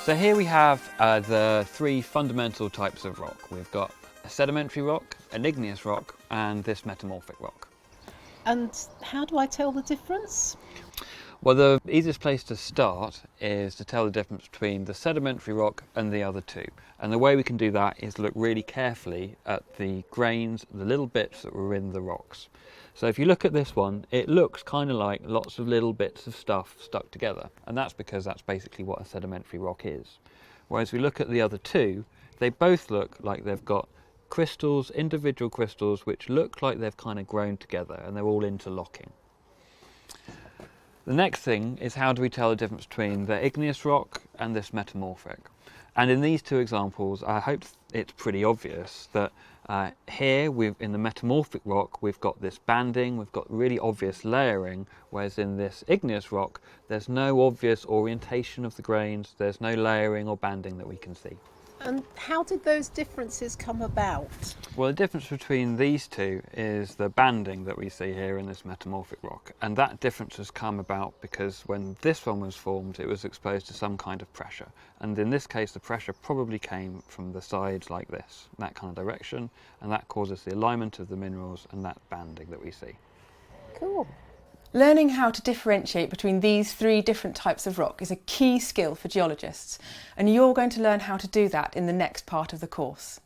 So here we have the three fundamental types of rock. We've got a sedimentary rock, an igneous rock, and this metamorphic rock. And how do I tell the difference? Well, the easiest place to start is to tell the difference between the sedimentary rock and the other two. And the way we can do that is look really carefully at the grains, the little bits that were in the rocks. So if you look at this one, it looks kind of like lots of little bits of stuff stuck together. And that's because that's basically what a sedimentary rock is. Whereas we look at the other two, they both look like they've got crystals, individual crystals, which look like they've kind of grown together and they're all interlocking. The next thing is, how do we tell the difference between the igneous rock and this metamorphic? And in these two examples, I hope it's pretty obvious that here in the metamorphic rock, we've got this banding, we've got really obvious layering, whereas in this igneous rock, there's no obvious orientation of the grains, there's no layering or banding that we can see. And how did those differences come about? Well, the difference between these two is the banding that we see here in this metamorphic rock. And that difference has come about because when this one was formed, it was exposed to some kind of pressure. And in this case, the pressure probably came from the sides like this, that kind of direction. And that causes the alignment of the minerals and that banding that we see. Cool. Learning how to differentiate between these three different types of rock is a key skill for geologists, and you're going to learn how to do that in the next part of the course.